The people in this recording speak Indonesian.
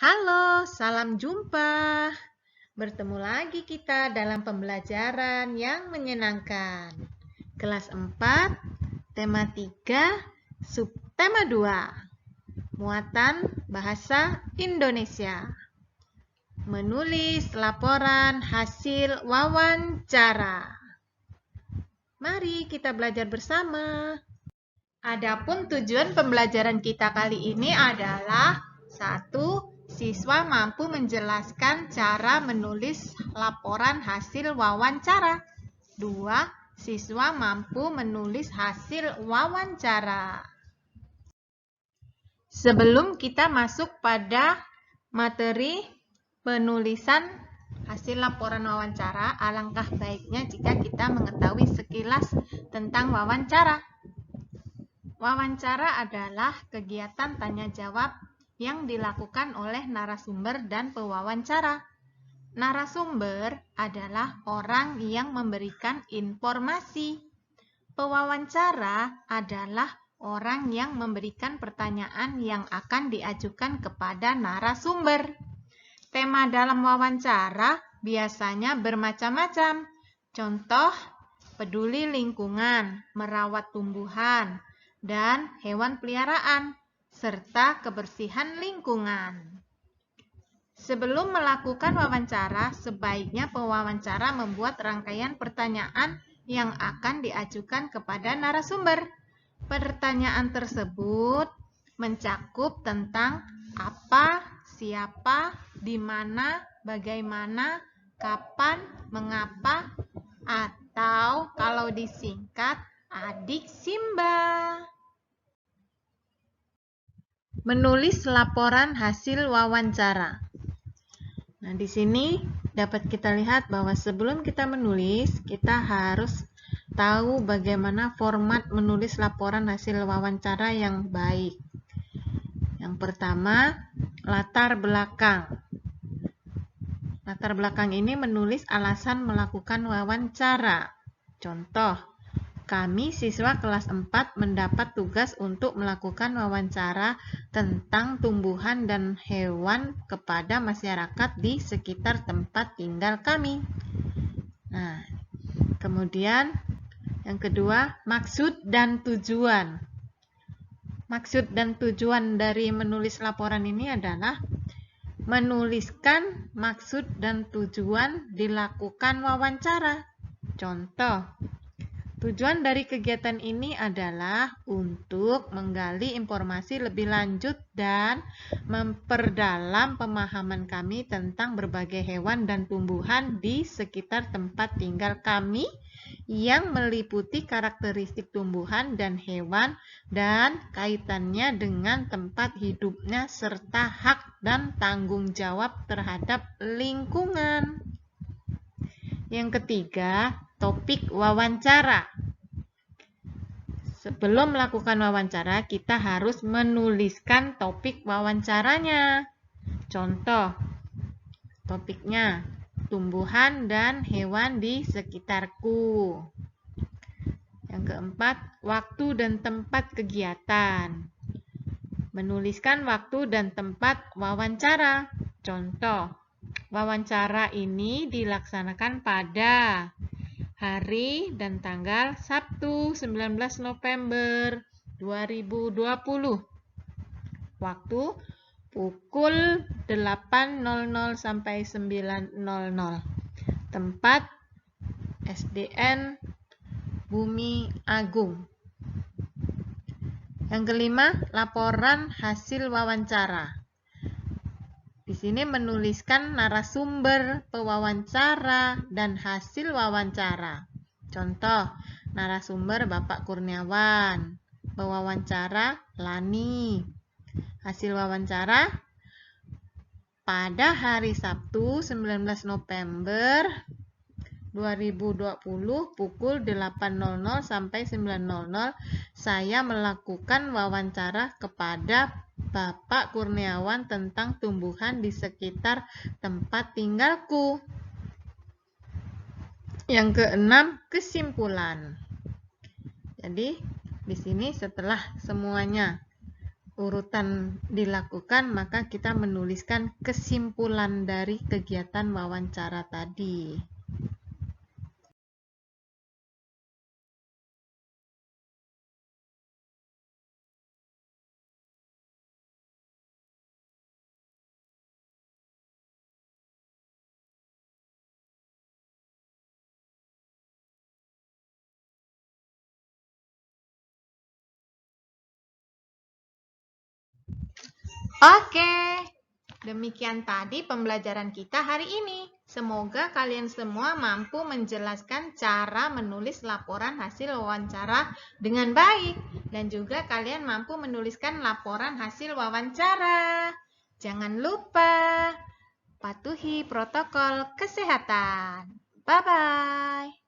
Halo, salam jumpa. Bertemu lagi kita dalam pembelajaran yang menyenangkan. Kelas 4, tema 3, subtema 2. Muatan bahasa Indonesia. Menulis laporan hasil wawancara. Mari kita belajar bersama. Adapun tujuan pembelajaran kita kali ini adalah 1. Siswa mampu menjelaskan cara menulis laporan hasil wawancara. 2. Siswa mampu menulis hasil wawancara. Sebelum kita masuk pada materi penulisan hasil laporan wawancara, alangkah baiknya jika kita mengetahui sekilas tentang wawancara. Wawancara adalah kegiatan tanya-jawab yang dilakukan oleh narasumber dan pewawancara. Narasumber adalah orang yang memberikan informasi. Pewawancara adalah orang yang memberikan pertanyaan yang akan diajukan kepada narasumber. Tema dalam wawancara biasanya bermacam-macam. Contoh, peduli lingkungan, merawat tumbuhan, dan hewan peliharaan, serta kebersihan lingkungan. Sebelum melakukan wawancara, sebaiknya pewawancara membuat rangkaian pertanyaan yang akan diajukan kepada narasumber. Pertanyaan tersebut mencakup tentang apa, siapa, di mana, bagaimana, kapan, mengapa, atau kalau disingkat, Adik Simba. Menulis laporan hasil wawancara. Nah, di sini dapat kita lihat bahwa sebelum kita menulis, kita harus tahu bagaimana format menulis laporan hasil wawancara yang baik. Yang pertama, latar belakang. Latar belakang ini menulis alasan melakukan wawancara. Contoh, kami siswa kelas 4 mendapat tugas untuk melakukan wawancara tentang tumbuhan dan hewan kepada masyarakat di sekitar tempat tinggal kami. Nah, kemudian yang kedua, maksud dan tujuan. Maksud dan tujuan dari menulis laporan ini adalah menuliskan maksud dan tujuan dilakukan wawancara. Contoh, tujuan dari kegiatan ini adalah untuk menggali informasi lebih lanjut dan memperdalam pemahaman kami tentang berbagai hewan dan tumbuhan di sekitar tempat tinggal kami yang meliputi karakteristik tumbuhan dan hewan dan kaitannya dengan tempat hidupnya serta hak dan tanggung jawab terhadap lingkungan. Yang ketiga, topik wawancara. Sebelum melakukan wawancara, kita harus menuliskan topik wawancaranya. Contoh, topiknya tumbuhan dan hewan di sekitarku. Yang keempat, waktu dan tempat kegiatan. Menuliskan waktu dan tempat wawancara. Contoh, wawancara ini dilaksanakan pada hari dan tanggal Sabtu 19 November 2020. Waktu pukul 8.00 sampai 9.00. Tempat SDN Bumi Agung. Yang kelima, laporan hasil wawancara. Di sini menuliskan narasumber pewawancara dan hasil wawancara. Contoh, narasumber Bapak Kurniawan, pewawancara Lani. Hasil wawancara pada hari Sabtu 19 November 2020 pukul 8.00 sampai 9.00 saya melakukan wawancara kepada Bapak Kurniawan tentang tumbuhan di sekitar tempat tinggalku. Yang keenam, kesimpulan. Jadi, di sini setelah semuanya urutan dilakukan, maka kita menuliskan kesimpulan dari kegiatan wawancara tadi. Oke, demikian tadi pembelajaran kita hari ini. Semoga kalian semua mampu menjelaskan cara menulis laporan hasil wawancara dengan baik. Dan juga kalian mampu menuliskan laporan hasil wawancara. Jangan lupa patuhi protokol kesehatan. Bye-bye.